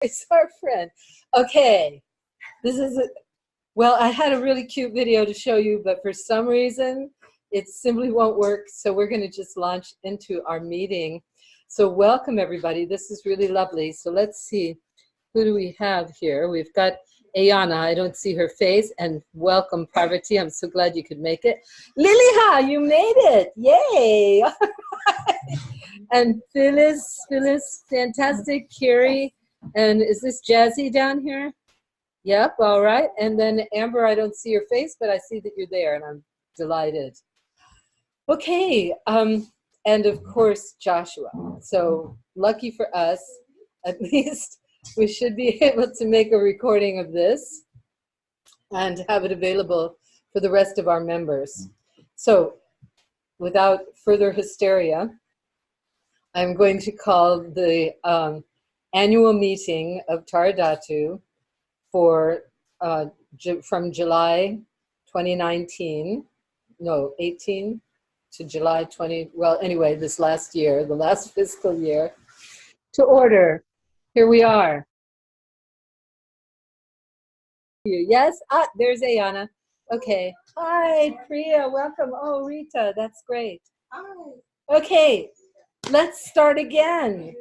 It's our friend. Okay, this is well, I had a really cute video to show you, but for some reason it simply won't work. So we're going to just launch into our meeting. So welcome everybody. This is really lovely. So let's see, who do we have here? We've got Ayana. I don't see her face. And welcome Parvati. I'm so glad you could make it. Liliha, you made it. Yay. And Phyllis, fantastic. Carrie. And is this Jazzy down here? Yep, all right. And then Amber, I don't see your face, but I see that you're there, and I'm delighted. Okay, and of course, Joshua. So lucky for us, at least we should be able to make a recording of this and have it available for the rest of our members. So without further hysteria, I'm going to call the annual meeting of Dhatu for from July 2019, no, 18 to July 20, well, anyway, this last year, the last fiscal year, to order. Here we are. Yes, there's Ayana. Okay. Hi, Priya, welcome. Oh, Rita, that's great. Hi. Okay, let's start again.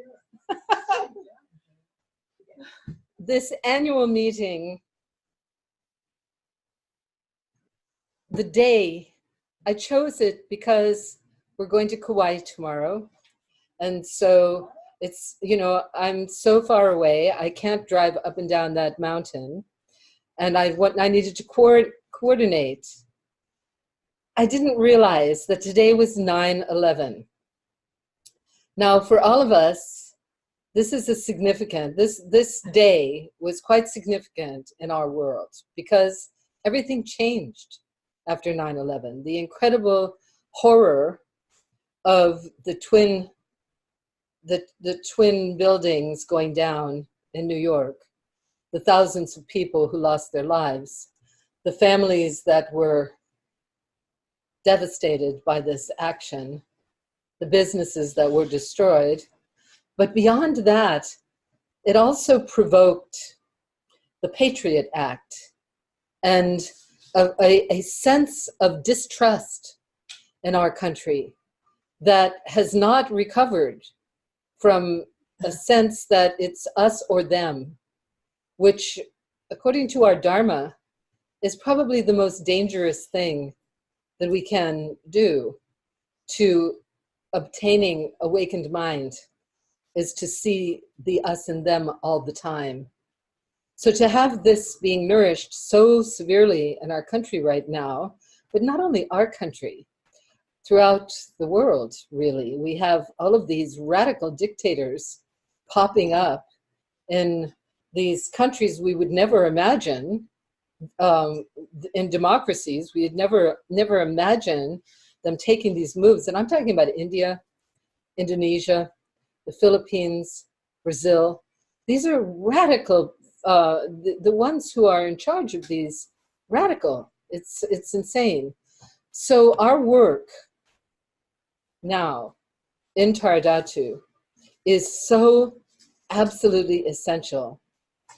This annual meeting, the day, I chose it because we're going to Kauai tomorrow. And so it's, you know, I'm so far away, I can't drive up and down that mountain. And I needed to coordinate. I didn't realize that today was 9/11. Now, for all of us, this is a significant, this day was quite significant in our world because everything changed after 9/11. The incredible horror of the twin buildings going down in New York, the thousands of people who lost their lives, the families that were devastated by this action, the businesses that were destroyed. But beyond that, it also provoked the Patriot Act and a sense of distrust in our country that has not recovered from a sense that it's us or them, which, according to our Dharma, is probably the most dangerous thing that we can do to obtaining awakened mind, is to see the us and them all the time. So to have this being nourished so severely in our country right now, but not only our country, throughout the world, really, we have all of these radical dictators popping up in these countries we would never imagine, in democracies, we had never imagine them taking these moves. And I'm talking about India, Indonesia, the Philippines, Brazil. These are radical, the ones who are in charge of these radical. It's insane. So our work now in Dhatu is so absolutely essential.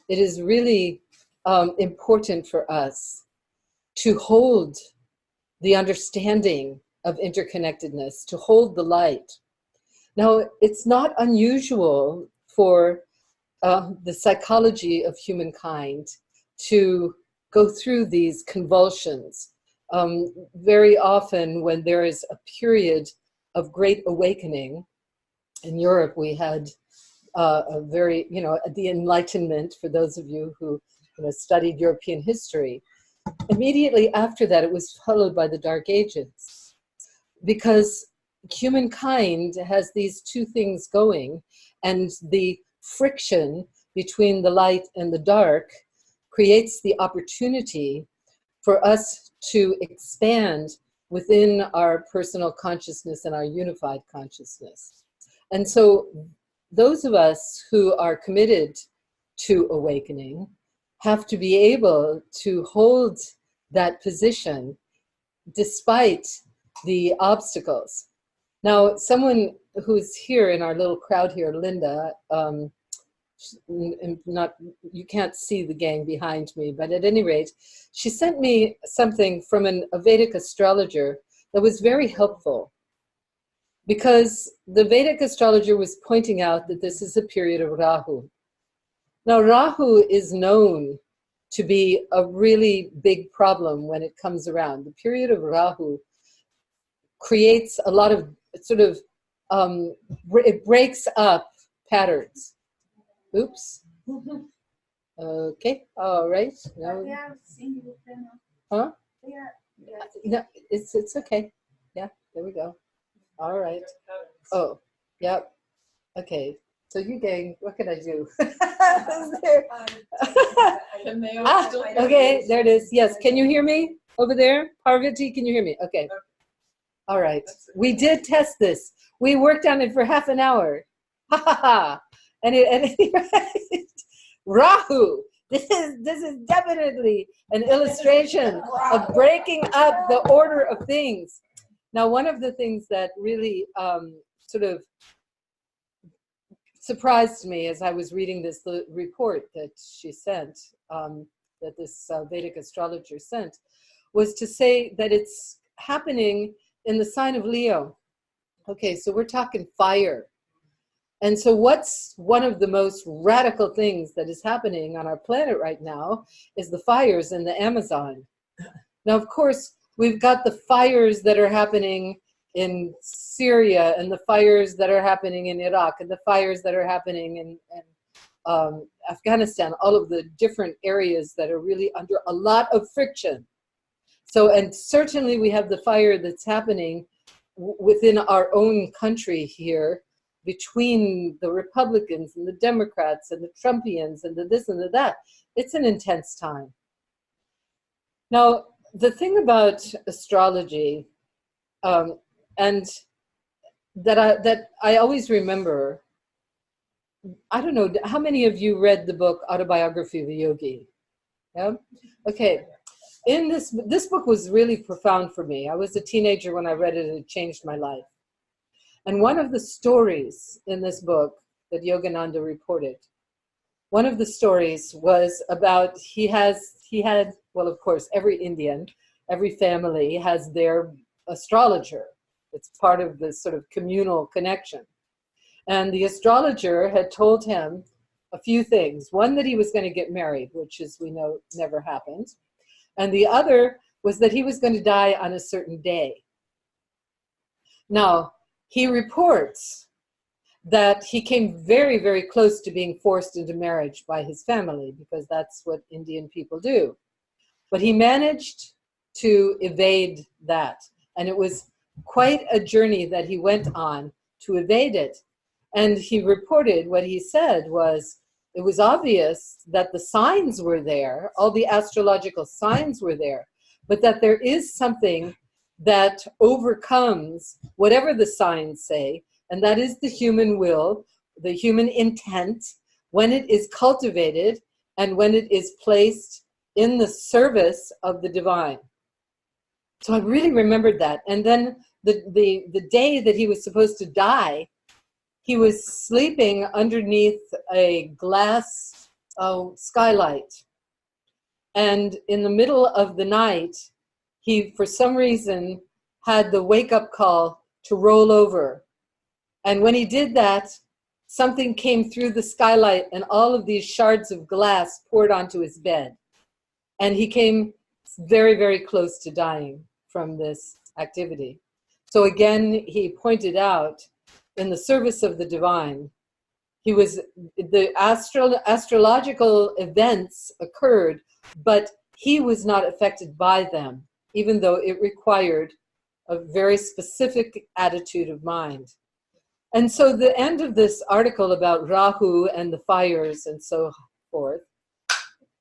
It is really important for us to hold the understanding of interconnectedness, to hold the light. Now, it's not unusual for the psychology of humankind to go through these convulsions. Very often when there is a period of great awakening, in Europe we had a very, you know, the Enlightenment, for those of you who studied European history. Immediately after that, it was followed by the Dark Ages, because humankind has these two things going, and the friction between the light and the dark creates the opportunity for us to expand within our personal consciousness and our unified consciousness. And so those of us who are committed to awakening have to be able to hold that position despite the obstacles. Now, someone who's here in our little crowd here, Linda, not, you can't see the gang behind me, but at any rate, she sent me something from a Vedic astrologer that was very helpful, because the Vedic astrologer was pointing out that this is a period of Rahu. Now, Rahu is known to be a really big problem when it comes around. The period of Rahu creates a lot of sort of, it breaks up patterns. Oops. Okay, all right. No. Huh? No, it's okay. Yeah, there we go. All right. Oh, yep. Okay. So you gang, what can I do? Okay, there it is. Yes, can you hear me over there? Parvati, can you hear me? Okay. All right. We did test this. We worked on it for half an hour. Ha ha ha. And Rahu. This is definitely an illustration of breaking up the order of things. Now, one of the things that really sort of surprised me as I was reading this report that she sent, that this Vedic astrologer sent, was to say that it's happening in the sign of Leo. Okay, so we're talking fire. And so what's one of the most radical things that is happening on our planet right now is the fires in the Amazon. Now, of course, we've got the fires that are happening in Syria, and the fires that are happening in Iraq, and the fires that are happening in Afghanistan, all of the different areas that are really under a lot of friction. So, and certainly we have the fire that's happening within our own country here, between the Republicans and the Democrats and the Trumpians and the this and the that. It's an intense time. Now, the thing about astrology, and that I always remember, I don't know, how many of you read the book Autobiography of a Yogi? Yeah? Okay. In this book was really profound for me. I was a teenager when I read it, and it changed my life. And one of the stories in this book that Yogananda reported, one of the stories was about, he had, well, of course, every Indian, every family has their astrologer. It's part of the sort of communal connection. And the astrologer had told him a few things. One, that he was going to get married, which, as we know, never happened. And the other was that he was going to die on a certain day. Now, he reports that he came very, very close to being forced into marriage by his family, because that's what Indian people do. But he managed to evade that. And it was quite a journey that he went on to evade it. And he reported, what he said was, it was obvious that the signs were there, all the astrological signs were there, but that there is something that overcomes whatever the signs say, and that is the human will, the human intent, when it is cultivated and when it is placed in the service of the divine. So I really remembered that. And then the day that he was supposed to die, he was sleeping underneath a glass skylight. And in the middle of the night, he, for some reason, had the wake-up call to roll over. And when he did that, something came through the skylight, and all of these shards of glass poured onto his bed. And he came very, very close to dying from this activity. So again, he pointed out, in the service of the divine, he was, the astrological events occurred, but he was not affected by them, even though it required a very specific attitude of mind. And so the end of this article about Rahu and the fires and so forth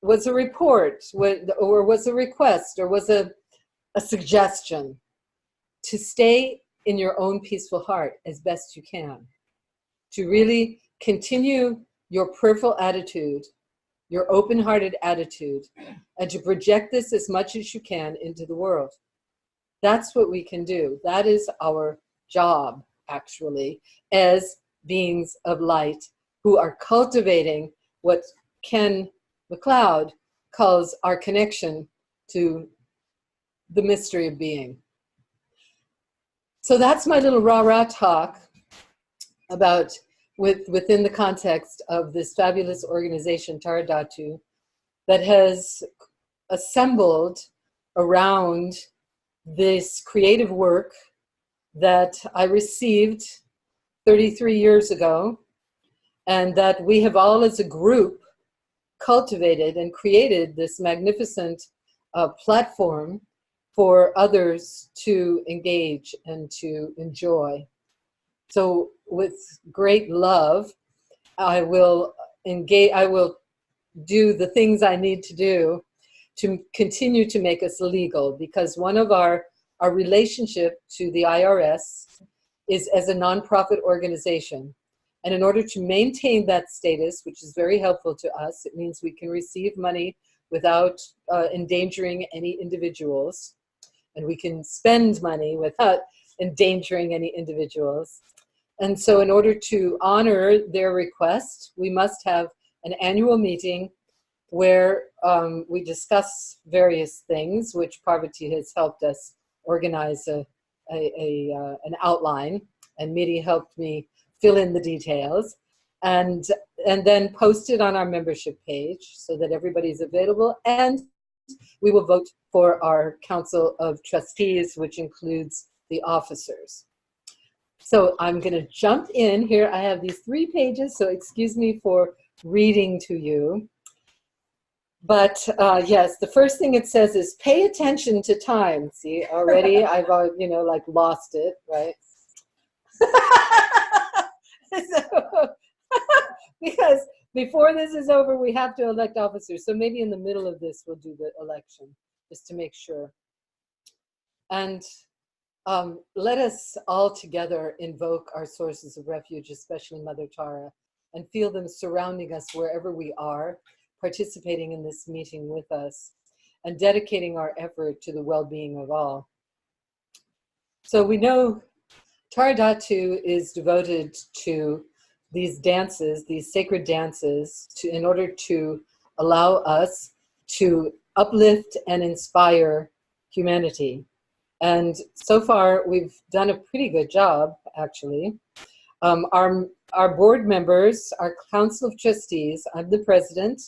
was a report, or was a request, or was a suggestion to stay in your own peaceful heart as best you can, to really continue your prayerful attitude, your open-hearted attitude, and to project this as much as you can into the world. That's what we can do. That is our job, actually, as beings of light, who are cultivating what Ken MacLeod calls our connection to the mystery of being. So that's my little rah-rah talk about within the context of this fabulous organization, Dhatu, that has assembled around this creative work that I received 33 years ago, and that we have all as a group cultivated and created this magnificent platform for others to engage and to enjoy. So with great love, I will engage, I will do the things I need to do to continue to make us legal, because one of our relationship to the IRS is as a nonprofit organization. And in order to maintain that status, which is very helpful to us, it means we can receive money without endangering any individuals, and we can spend money without endangering any individuals. And so in order to honor their request, we must have an annual meeting where we discuss various things, which Parvati has helped us organize an outline, and Miri helped me fill in the details, and then post it on our membership page so that everybody's available. And we will vote for our Council of Trustees, which includes the officers. So I'm going to jump in here. I have these 3 pages, so excuse me for reading to you. But yes, the first thing it says is pay attention to time. See, already I've like lost it, right? So, because before this is over, we have to elect officers. So maybe in the middle of this, we'll do the election just to make sure. And let us all together invoke our sources of refuge, especially Mother Tara, and feel them surrounding us wherever we are, participating in this meeting with us, and dedicating our effort to the well-being of all. So we know Tara Dhatu is devoted to these dances, these sacred dances, in order to allow us to uplift and inspire humanity. And so far, we've done a pretty good job, actually. Our board members, our Council of Trustees, I'm the president.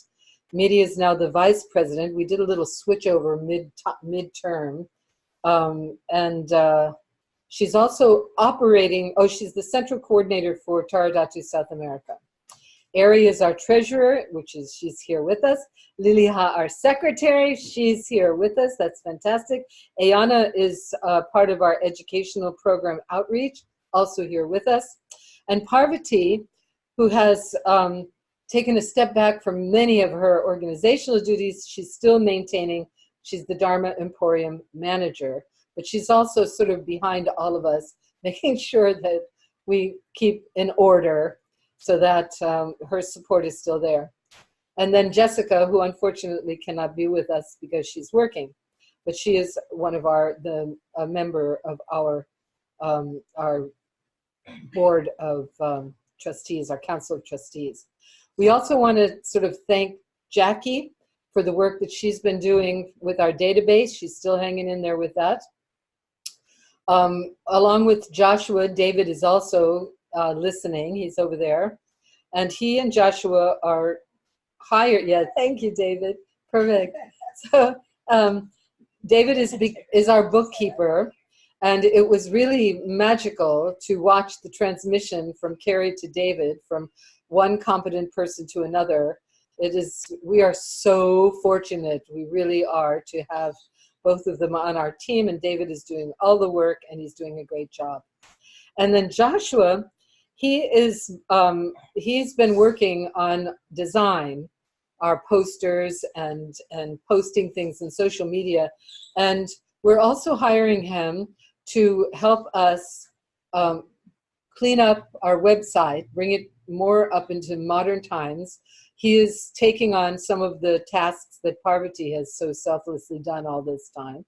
Miri is now the vice president. We did a little switch over midterm. She's also operating, she's the central coordinator for Tara Dhatu South America. Ari is our treasurer, she's here with us. Liliha, our secretary, she's here with us. That's fantastic. Ayana is part of our educational program outreach, also here with us. And Parvati, who has taken a step back from many of her organizational duties, she's still maintaining, she's the Dharma Emporium manager, but she's also sort of behind all of us, making sure that we keep in order so that her support is still there. And then Jessica, who unfortunately cannot be with us because she's working, but she is one of a member of our board of trustees, our Council of Trustees. We also want to sort of thank Jackie for the work that she's been doing with our database. She's still hanging in there with that. Along with Joshua, David is also listening. He's over there. And he and Joshua are hired. Yeah, thank you, David. Perfect. So David is our bookkeeper. And it was really magical to watch the transmission from Carrie to David, from one competent person to another. We are so fortunate, we really are, to have both of them on our team, and David is doing all the work and he's doing a great job. And then Joshua, he's been working on design, our posters and posting things in social media. And we're also hiring him to help us clean up our website, bring it more up into modern times. He is taking on some of the tasks that Parvati has so selflessly done all this time,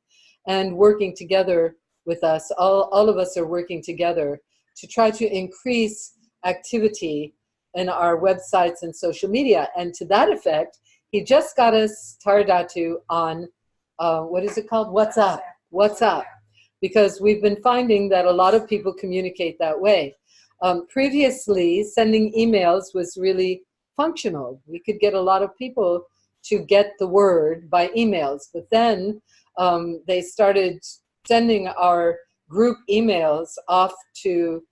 and working together with us. All of us are working together to try to increase activity in our websites and social media. And to that effect, he just got us Dhatu on, what is it called? WhatsApp. WhatsApp. Because we've been finding that a lot of people communicate that way. Previously, sending emails was really functional. We could get a lot of people to get the word by emails. But then they started sending our group emails off to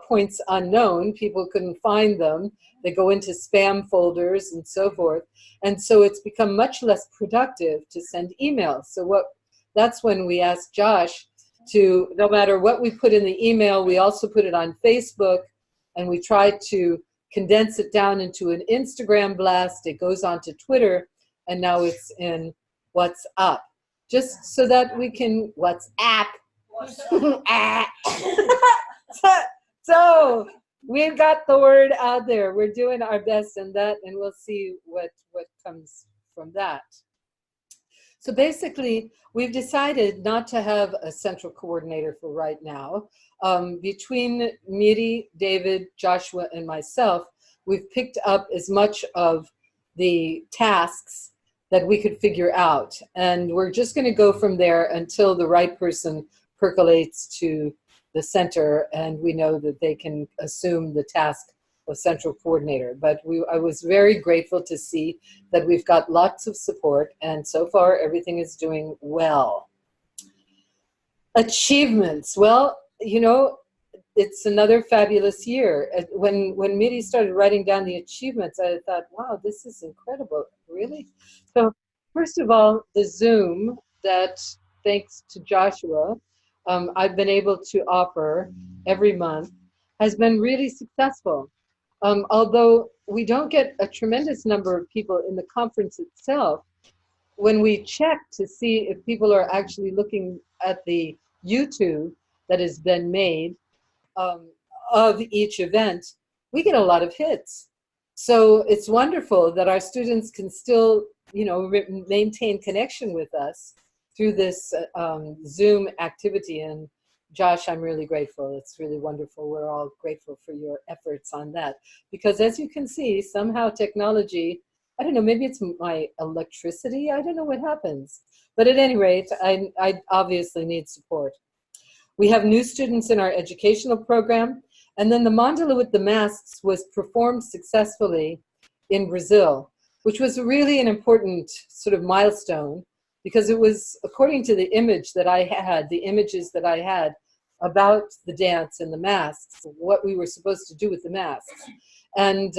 points unknown. People couldn't find them. They go into spam folders and so forth. And so it's become much less productive to send emails. So that's when we asked Josh to, no matter what we put in the email, we also put it on Facebook, and we try to condense it down into an Instagram blast. It goes on to Twitter, and now it's in WhatsApp, just so that we can WhatsApp. So we've got the word out there. We're doing our best in that, and we'll see what comes from that. So basically, we've decided not to have a central coordinator for right now. Between Miri, David, Joshua, and myself, we've picked up as much of the tasks that we could figure out. And we're just going to go from there until the right person percolates to the center and we know that they can assume the task of central coordinator. But I was very grateful to see that we've got lots of support, and so far everything is doing well. Achievements. Well, you know, it's another fabulous year. When Miri started writing down the achievements, I thought, wow, this is incredible. Really? So first of all, the Zoom that, thanks to Joshua, I've been able to offer every month has been really successful. Although we don't get a tremendous number of people in the conference itself, when we check to see if people are actually looking at the YouTube that has been made of each event, we get a lot of hits. So it's wonderful that our students can still, you know, maintain connection with us through this Zoom activity. And Josh, I'm really grateful. It's really wonderful. We're all grateful for your efforts on that. Because as you can see, somehow technology, I don't know, maybe it's my electricity. I don't know what happens. But at any rate, I obviously need support. We have new students in our educational program. And then the mandala with the masks was performed successfully in Brazil, which was really an important sort of milestone, because it was according to the image that I had, the images that I had about the dance and the masks, what we were supposed to do with the masks. And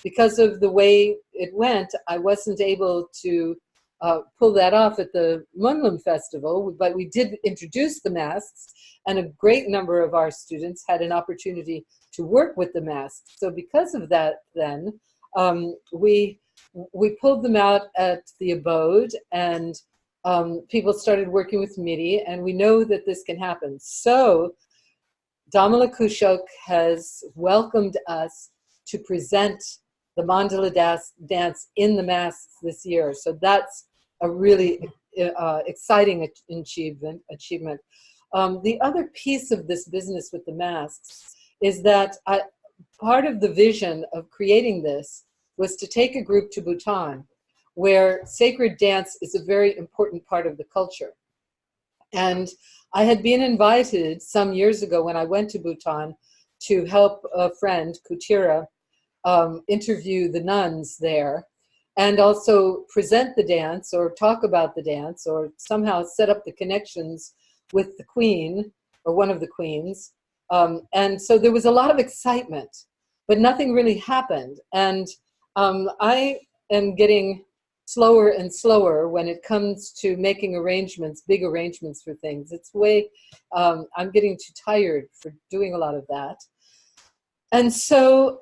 because of the way it went, I wasn't able to pull that off at the Munlam Festival, but we did introduce the masks, and a great number of our students had an opportunity to work with the masks. So because of that, then, we pulled them out at the abode, and people started working with MIDI, and we know that this can happen. So Damala Kushok has welcomed us to present the mandala dance in the masks this year. So that's a really exciting achievement. The other piece of this business with the masks is that part of the vision of creating this was to take a group to Bhutan, where sacred dance is a very important part of the culture. And I had been invited some years ago when I went to Bhutan to help a friend, Kutira, interview the nuns there, and also present the dance or talk about the dance or somehow set up the connections with the queen or one of the queens. And so there was a lot of excitement, but nothing really happened. And I am getting slower and slower when it comes to making arrangements, big arrangements for things. It's I'm getting too tired for doing a lot of that. And so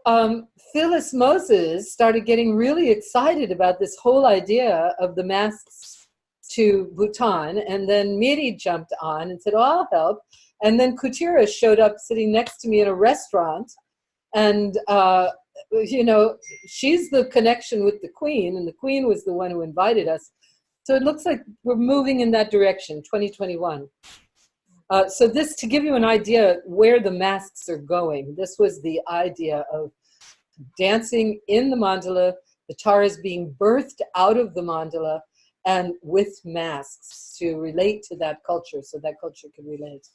Phyllis Moses started getting really excited about this whole idea of the masks to Bhutan. And then Miri jumped on and said, oh, I'll help. And then Kutira showed up sitting next to me in a restaurant. And, you know, she's the connection with the queen, and the queen was the one who invited us. So it looks like we're moving in that direction, 2021. So this, to give you an idea where the masks are going, this was the idea of dancing in the mandala, the Tara is being birthed out of the mandala, and with masks to relate to that culture, so that culture could relate.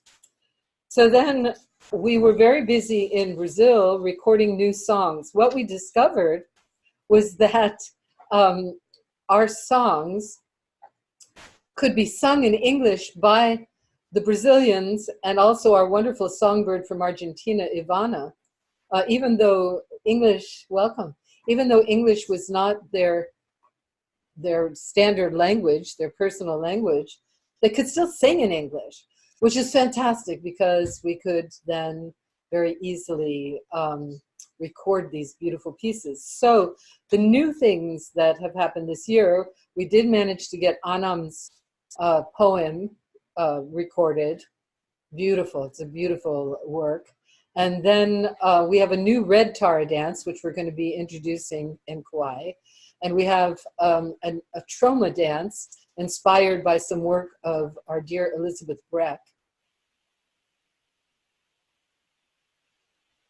So then we were very busy in Brazil recording new songs. What we discovered was that our songs could be sung in English by the Brazilians and also our wonderful songbird from Argentina, Ivana. Even though English, welcome, even though English was not their standard language, their personal language, they could still sing in English, which is fantastic because we could then very easily record these beautiful pieces. So the new things that have happened this year, we did manage to get Anam's poem recorded. Beautiful, it's a beautiful work. And then we have a new red Tara dance, which we're going to be introducing in Kauai. And we have a trauma dance inspired by some work of our dear Elizabeth Breck.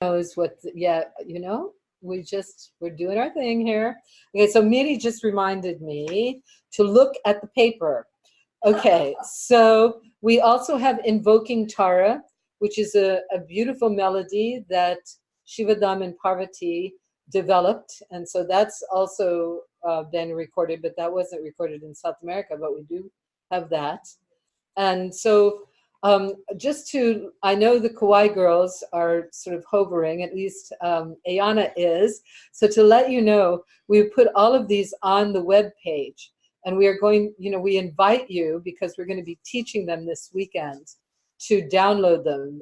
Knows what, yeah, you know, we're doing our thing here. Okay, so Miri just reminded me to look at the paper. Okay, so we also have Invoking Tara, which is a beautiful melody that Shivadam and Parvati developed. And so that's also been recorded, but that wasn't recorded in South America, but we do have that. And so I know the Kauai girls are sort of hovering, at least Ayana is. So to let you know, we put all of these on the web page. And we are going, you know, we invite you, because we're going to be teaching them this weekend, to download them.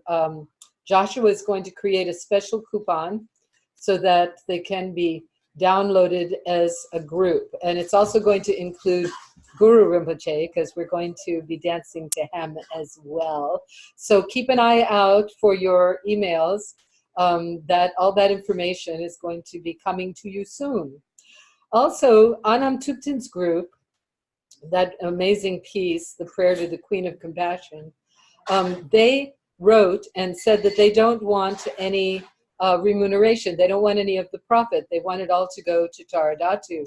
Joshua is going to create a special coupon so that they can be downloaded as a group. And it's also going to include Guru Rinpoche, because we're going to be dancing to him as well. So keep an eye out for your emails. That all that information is going to be coming to you soon. Also, Anam Tuptin's group, that amazing piece, The Prayer to the Queen of Compassion, they wrote and said that they don't want any remuneration. They don't want any of the profit. They want it all to go to Tara Dhatu,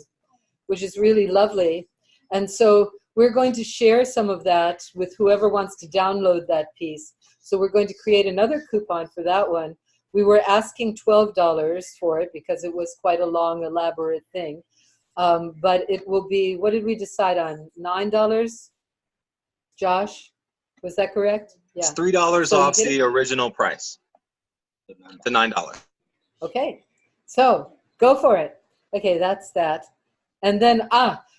which is really lovely. And so we're going to share some of that with whoever wants to download that piece. So we're going to create another coupon for that one. We were asking $12 for it because it was quite a long, elaborate thing. But it will be, what did we decide on? $9? Josh, was that correct? Yeah. It's $3 off the original price, the $9. Okay, so go for it. Okay, that's that. And then,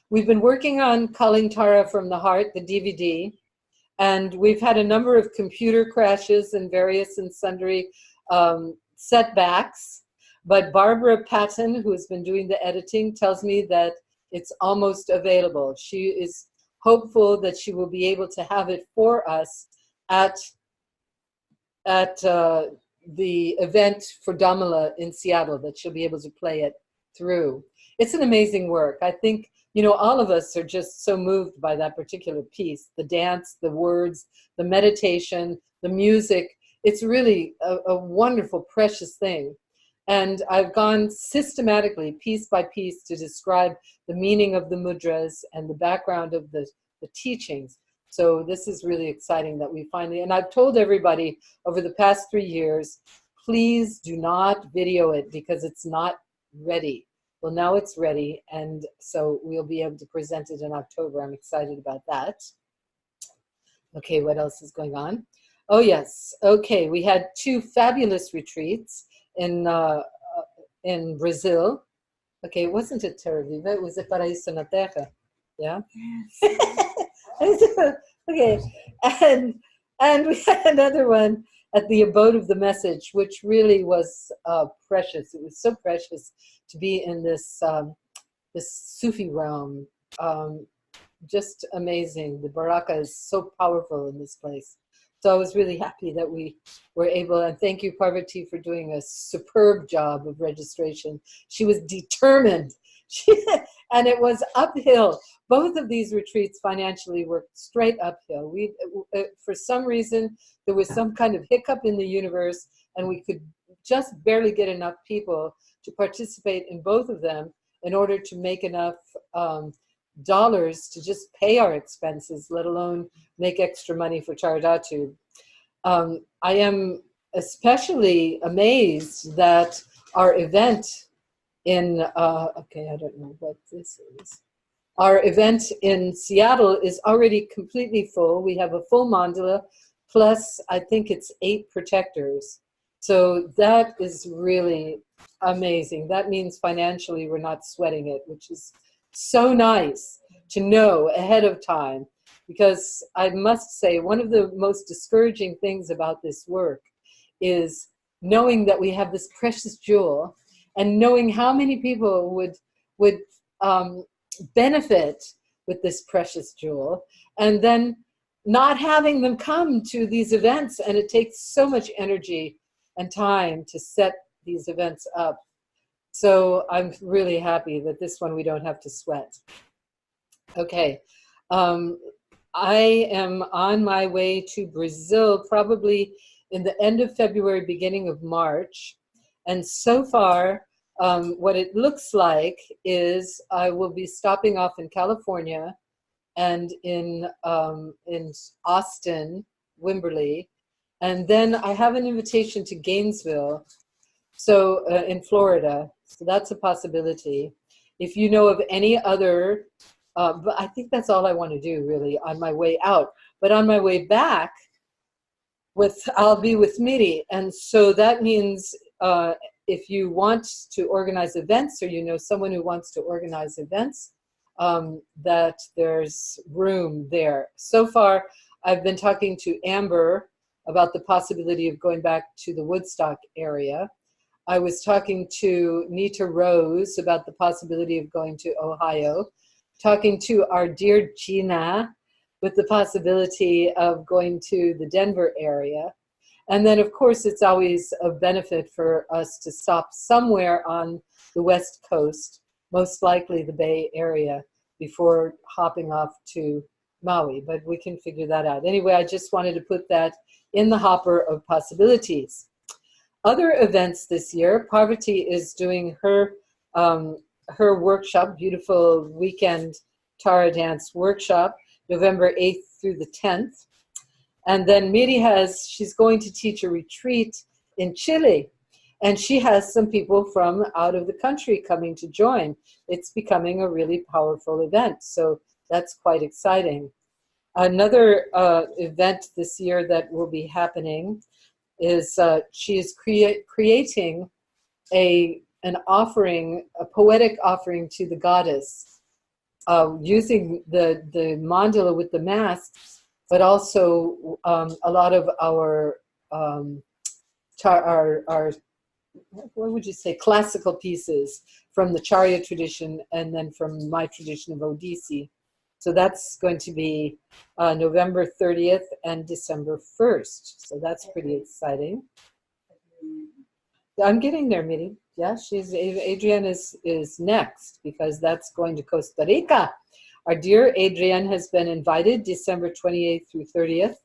we've been working on Calling Tara from the Heart, the DVD, and we've had a number of computer crashes and various and sundry setbacks. But Barbara Patton, who has been doing the editing, tells me that it's almost available. She is hopeful that she will be able to have it for us at the event for Dhamala in Seattle, that she'll be able to play it through. It's an amazing work. I think, you know, all of us are just so moved by that particular piece, the dance, the words, the meditation, the music. It's really a wonderful, precious thing. And I've gone systematically, piece by piece, to describe the meaning of the mudras and the background of the teachings. So this is really exciting that we finally, and I've told everybody over the past 3 years, please do not video it because it's not ready. Well, now it's ready, and so we'll be able to present it in October. I'm excited about that. Okay, what else is going on? Oh, yes. Okay, we had 2 fabulous retreats in Brazil. Okay, it wasn't a Terra Viva, it was a Paraíso na Terra. Yeah? Yes. Okay, and we had another one at the Abode of the Message, which really was precious. It was so precious to be in this, this Sufi realm. Just amazing. The Baraka is so powerful in this place. So I was really happy that we were able, and thank you, Parvati, for doing a superb job of registration. She was determined, and it was uphill. Both of these retreats financially were straight uphill. For some reason, there was some kind of hiccup in the universe, and we could just barely get enough people to participate in both of them in order to make enough dollars to just pay our expenses, let alone make extra money for Dhatu. I am especially amazed that our event in, okay, I don't know what this is. Our event in Seattle is already completely full. We have a full mandala, plus I think it's 8 protectors. So that is really amazing. That means financially we're not sweating it, which is so nice to know ahead of time. Because I must say, one of the most discouraging things about this work is knowing that we have this precious jewel and knowing how many people would benefit with this precious jewel, and then not having them come to these events. And it takes so much energy and time to set these events up. So I'm really happy that this one we don't have to sweat. Okay. I am on my way to Brazil probably in the end of February, beginning of March. And so far, what it looks like is I will be stopping off in California and in Austin, Wimberley. And then I have an invitation to Gainesville, so in Florida. So that's a possibility. If you know of any other, but I think that's all I want to do really on my way out. But on my way back, I'll be with Miri. And so that means if you want to organize events, or you know someone who wants to organize events, that there's room there. So far, I've been talking to Amber about the possibility of going back to the Woodstock area. I was talking to Nita Rose about the possibility of going to Ohio, talking to our dear Gina with the possibility of going to the Denver area. And then, of course, it's always a benefit for us to stop somewhere on the West Coast, most likely the Bay Area, before hopping off to Maui. But we can figure that out. Anyway, I just wanted to put that in the hopper of possibilities. Other events this year, Parvati is doing her workshop, beautiful weekend Tara dance workshop, November 8th through the 10th. And then Miri she's going to teach a retreat in Chile. And she has some people from out of the country coming to join. It's becoming a really powerful event. So that's quite exciting. Another event this year that will be happening is she is creating an offering, a poetic offering to the goddess, using the mandala with the masks, but also a lot of our what would you say, classical pieces from the Charya tradition and then from my tradition of Odissi. So that's going to be November 30th and December 1st. So that's pretty exciting. I'm getting there, Miri. Yeah, Adrienne is next, because that's going to Costa Rica. Our dear Adrienne has been invited December 28th through 30th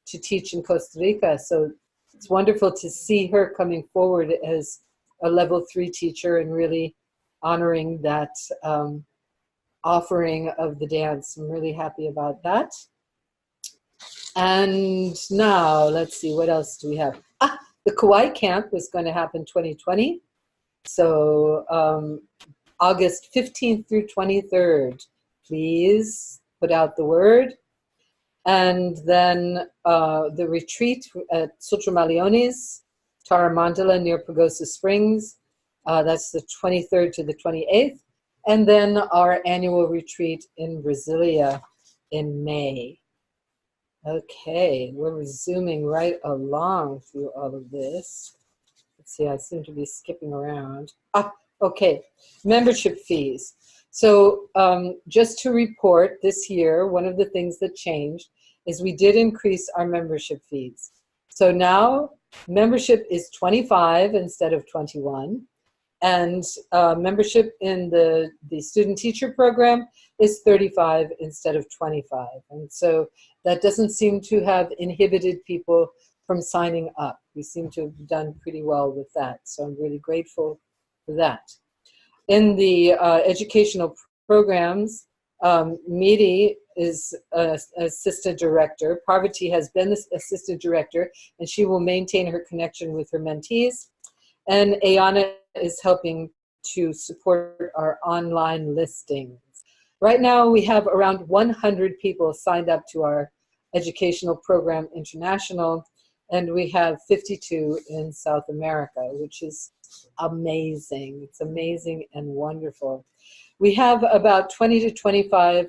to teach in Costa Rica. So it's wonderful to see her coming forward as a level 3 teacher and really honoring that offering of the dance. I'm really happy about that. And now, let's see, what else do we have? The Kauai camp is going to happen 2020. So August 15th through 23rd. Please put out the word. And then the retreat at Sutramaliones, Taramandala near Pagosa Springs. That's the 23rd to the 28th. And then our annual retreat in Brasilia in May. Okay, we're zooming right along through all of this. Let's see, I seem to be skipping around. Okay, membership fees. So just to report, this year, one of the things that changed is we did increase our membership fees. So now membership is 25 instead of 21. And membership in the student teacher program is 35 instead of 25. And so that doesn't seem to have inhibited people from signing up. We seem to have done pretty well with that. So I'm really grateful for that. In the educational programs, Miri is assistant director. Parvati has been the assistant director, and she will maintain her connection with her mentees. And Ayana is helping to support our online listings. Right now, we have around 100 people signed up to our educational program international, and we have 52 in South America, which is amazing. It's amazing and wonderful. We have about 20 to 25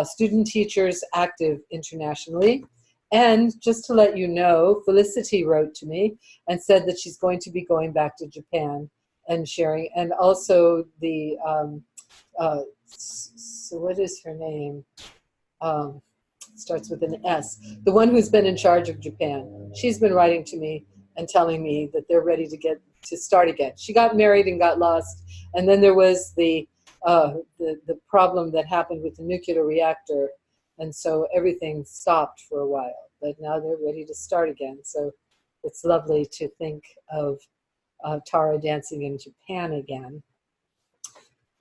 student teachers active internationally. And just to let you know, Felicity wrote to me and said that she's going to be going back to Japan and sharing, and also the, so what is her name? Starts with an S. The one who's been in charge of Japan. She's been writing to me and telling me that they're ready to start again. She got married and got lost, and then there was the problem that happened with the nuclear reactor, and so everything stopped for a while. But now they're ready to start again. So it's lovely to think of Tara dancing in Japan again.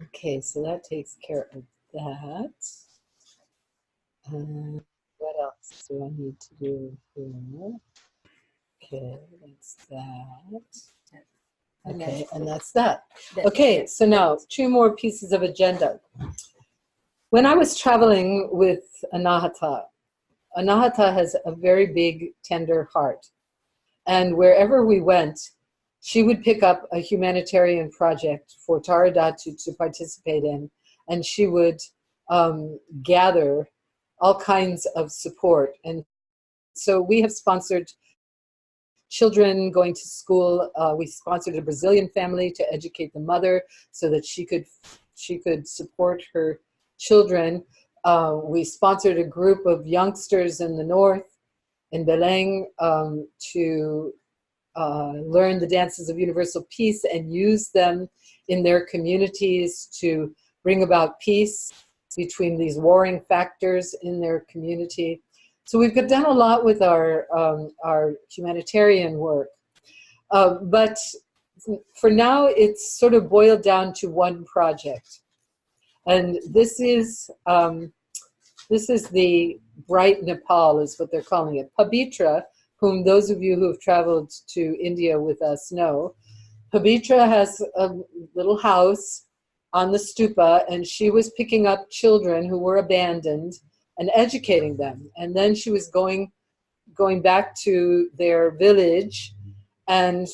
Okay, so that takes care of that. What else do I need to do here? Okay, that's that. Okay, and that's that. Okay, so now 2 more pieces of agenda. When I was traveling with Anahata has a very big, tender heart. And wherever we went, she would pick up a humanitarian project for Tara Dhatu to participate in, and she would gather all kinds of support. And so we have sponsored children going to school. We sponsored a Brazilian family to educate the mother so that she could support her children. We sponsored a group of youngsters in the north, in Belém, to learn the dances of universal peace and use them in their communities to bring about peace between these warring factors in their community. So we've done a lot with our humanitarian work. But for now, it's sort of boiled down to one project. And this is the Bright Nepal, is what they're calling it. Pabitra, whom those of you who have traveled to India with us know, Pabitra has a little house on the stupa, and she was picking up children who were abandoned and educating them. And then she was going back to their village and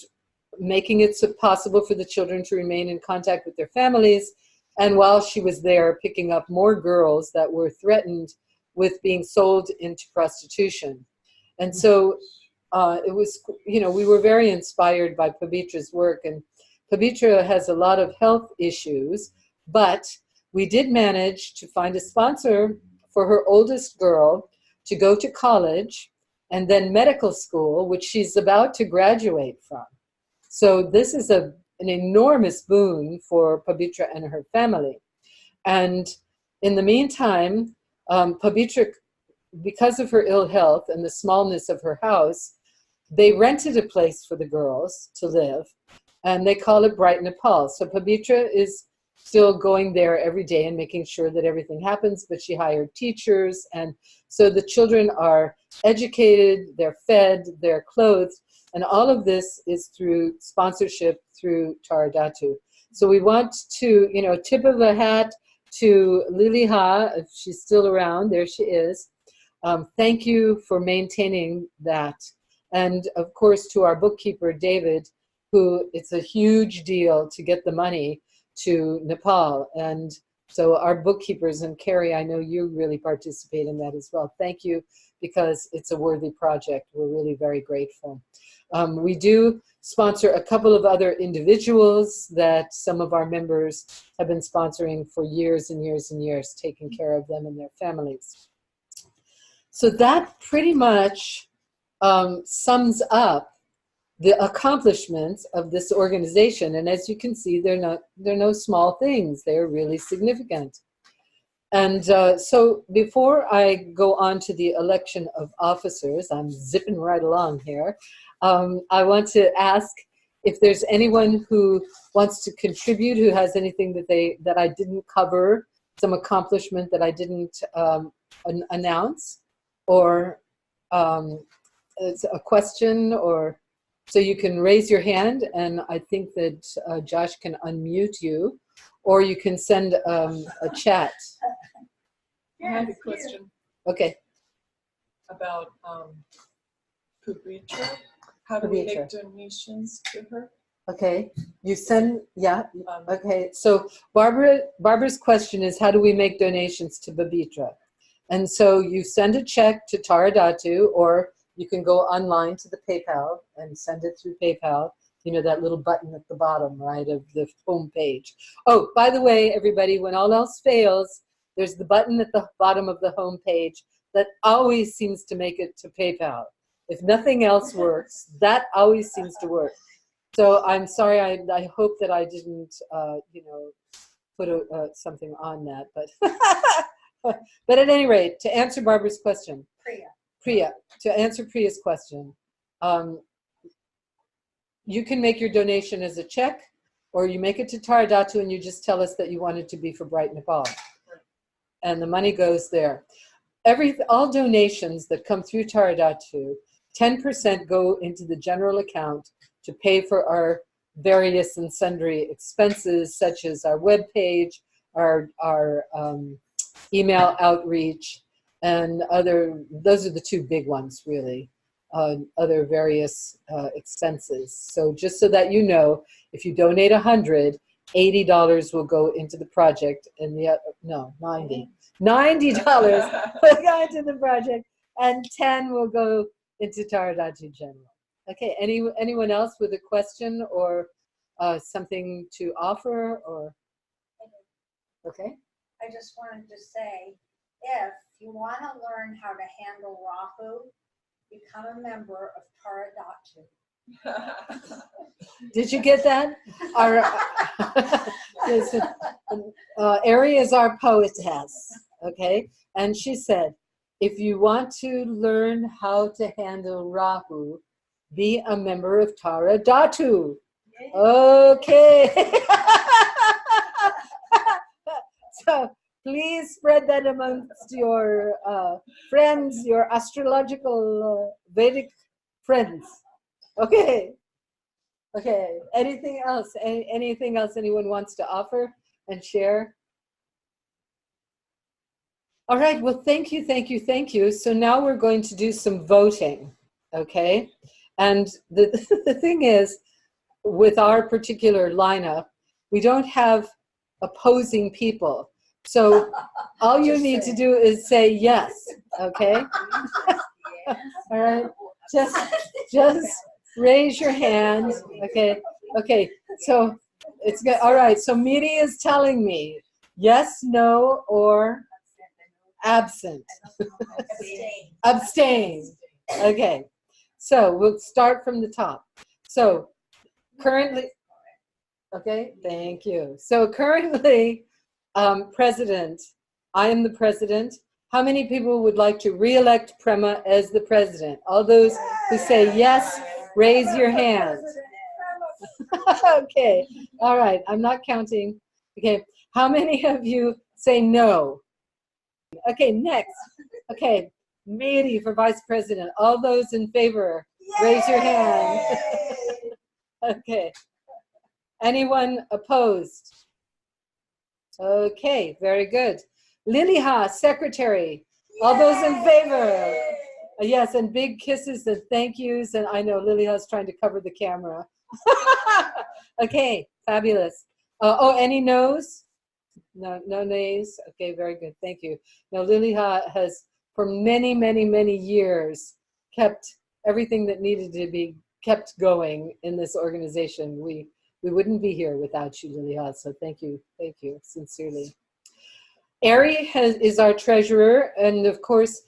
making it possible for the children to remain in contact with their families. And while she was there, picking up more girls that were threatened with being sold into prostitution. And so it was, we were very inspired by Pabitra's work. And Pabitra has a lot of health issues, but we did manage to find a sponsor for her oldest girl to go to college and then medical school, which she's about to graduate from. So this is an enormous boon for Pabitra and her family. And in the meantime, Pabitra, because of her ill health and the smallness of her house, they rented a place for the girls to live, and they call it Bright Nepal. So Pabitra is still going there every day and making sure that everything happens, but she hired teachers, and so the children are educated, they're fed, they're clothed, and all of this is through sponsorship through Tara Dhatu. So we want to, tip of the hat to Liliha, if she's still around, there she is. Thank you for maintaining that. And of course to our bookkeeper, David, who it's a huge deal to get the money to Nepal. And so our bookkeepers, and Carrie, I know you really participate in that as well. Thank you, because it's a worthy project. We're really very grateful. We do sponsor a couple of other individuals that some of our members have been sponsoring for years and years and years, taking care of them and their families. So that pretty much sums up the accomplishments of this organization. And as you can see, they're no small things. They're really significant. And so before I go on to the election of officers, I'm zipping right along here, I want to ask if there's anyone who wants to contribute, who has anything that I didn't cover, some accomplishment that I didn't announce, or it's a question, or so you can raise your hand, and I think that Josh can unmute you, or you can send a chat. I had a question Okay. about Pubitra. How do we make donations to her? Okay, you send, yeah, okay. So Barbara's question is, how do we make donations to Babitra? And so you send a check to Tara Dhatu, or you can go online to the PayPal and send it through PayPal. You know, that little button at the bottom, right, of the home page. Oh, by the way, everybody, when all else fails, there's the button at the bottom of the home page that always seems to make it to PayPal. If nothing else works, that always seems to work. So I'm sorry, I hope that I didn't, you know, put something on that, but but at any rate, to answer Barbara's question, Priya, to answer Priya's question, you can make your donation as a check, or you make it to Tara Dhatu and you just tell us that you want it to be for Bright Nepal, and the money goes there. All donations that come through Tara Dhatu, 10% go into the general account to pay for our various and sundry expenses, such as our web page, our email outreach, and those are the two big ones, really, other various expenses. So just so that you know, if you donate 100, $80 will go into the project, and $90 will go into the project, and 10 will go into Tara Dhatu General. Okay, anyone else with a question or something to offer, or? Okay. I just wanted to say, if you want to learn how to handle Rahu, become a member of Tara Dhatu. Did you get that? Ari is our poetess, okay? And she said, if you want to learn how to handle Rahu, be a member of Tara Dhatu. Okay. So please spread that amongst your friends, your astrological Vedic friends. Okay. Okay. Anything else? Anything else anyone wants to offer and share? All right. Well, thank you, thank you, thank you. So now we're going to do some voting. Okay. And the thing is, with our particular lineup, we don't have opposing people. So all you need to do is say yes, okay? All right, just raise your hand, okay? Okay, so it's good. All right, so Miri is telling me yes, no, or absent. Abstain. Okay, so we'll start from the top. So currently, okay, thank you. So currently, president, I am the president. How many people would like to re-elect Prema as the president? All those who say yes, raise your hand. Okay, all right, I'm not counting. Okay, how many of you say no? Okay, next. Okay, Mary for vice president. All those in favor, raise your hand. Okay. Anyone opposed? Okay, very good. Liliha, secretary. All those in favor? Yes, and big kisses and thank yous. And I know Liliha's trying to cover the camera. Okay, fabulous. Oh, any no's? No nays? Okay, very good. Thank you. Now, Liliha has, for many, many, many years, kept everything that needed to be kept going in this organization. We wouldn't be here without you, Liliha, so thank you, sincerely. Ari is our treasurer, and of course,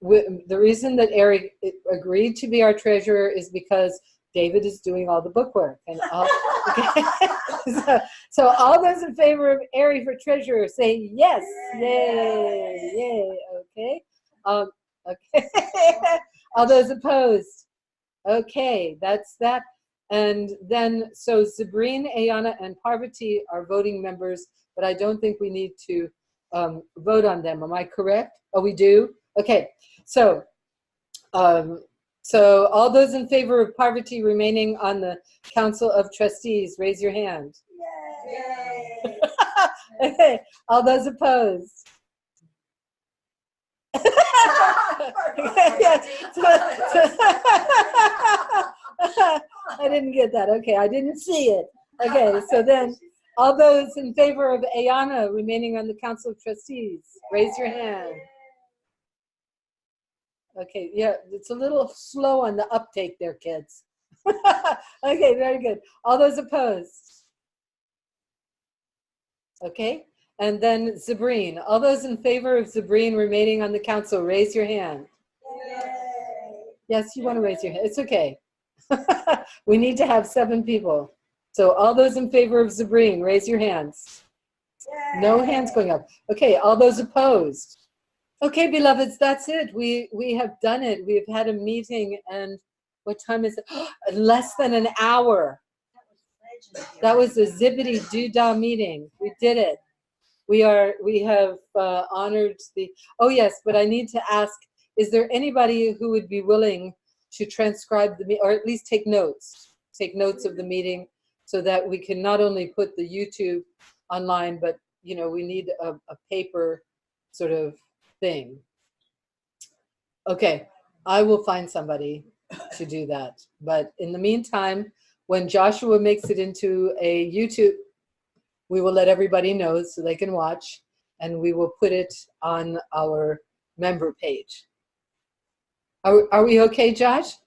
the reason that Ari agreed to be our treasurer is because David is doing all the bookwork. And all, okay. So all those in favor of Ari for treasurer say yes. Yay, yay, okay. Okay. All those opposed? Okay, that's that. And then, so Zabreen, Ayana, and Parvati are voting members, but I don't think we need to vote on them. Am I correct? Oh, we do? Okay. So, so all those in favor of Parvati remaining on the Council of Trustees, raise your hand. Yay! Okay. All those opposed? I didn't get that. Okay, I didn't see it. Okay, so then all those in favor of Ayana remaining on the Council of Trustees, raise your hand. Okay, yeah, it's a little slow on the uptake there, kids. Okay, very good. All those opposed? Okay, and then Zabreen. All those in favor of Zabreen remaining on the council, raise your hand. Yay! Yes, you want to raise your hand. It's okay. We need to have 7 people. So all those in favor of Zabreen, raise your hands. Yay! No hands going up. Okay, all those opposed? Okay, beloveds, that's it. We have done it. We have had a meeting, and what time is it? Less than an hour. That was a zippity doo-dah meeting. We did it. We have honored the, oh yes, but I need to ask, is there anybody who would be willing to transcribe the, or at least take notes of the meeting, so that we can not only put the YouTube online, but you know, we need a paper sort of thing. Okay, I will find somebody to do that. But in the meantime, when Joshua makes it into a YouTube, we will let everybody know so they can watch, and we will put it on our member page. Are we okay, Josh?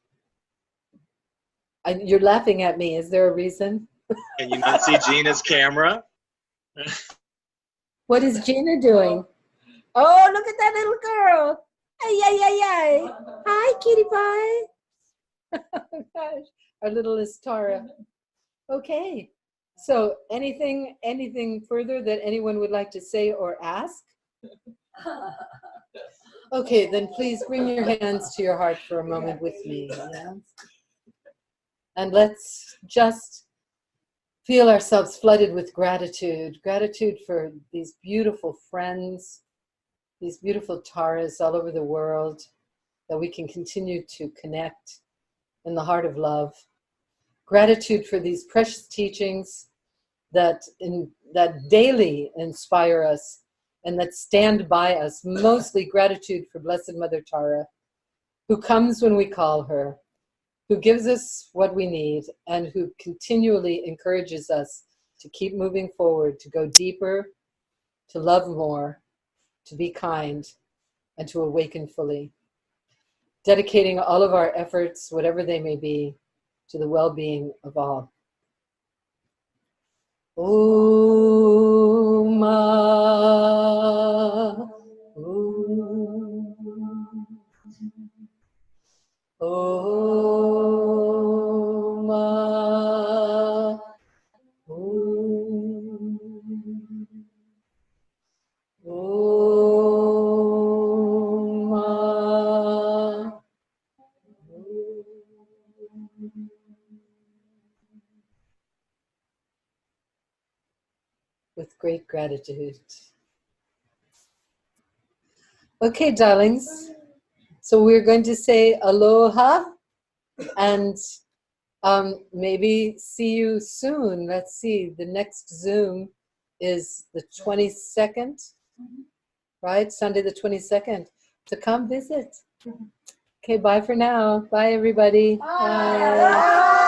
You're laughing at me. Is there a reason? Can you not see Gina's camera? What is Gina doing? Oh, look at that little girl. Ay, ay, ay, ay. Hi, kitty pie. Oh, gosh. Our little Tara. Okay. So anything further that anyone would like to say or ask? Okay, then please bring your hands to your heart for a moment with me. Yeah? And let's just feel ourselves flooded with gratitude. Gratitude for these beautiful friends, these beautiful Taras all over the world, that we can continue to connect in the heart of love. Gratitude for these precious teachings that daily inspire us and that stand by us. Mostly gratitude for Blessed Mother Tara, who comes when we call her, who gives us what we need, and who continually encourages us to keep moving forward, to go deeper, to love more, to be kind, and to awaken fully. Dedicating all of our efforts, whatever they may be, to the well-being of all. Om with great gratitude. Okay, darlings. So we're going to say aloha and maybe see you soon. Let's see, the next Zoom is the 22nd, right? Sunday the 22nd. So come visit. Okay, bye for now. Bye, everybody. Bye.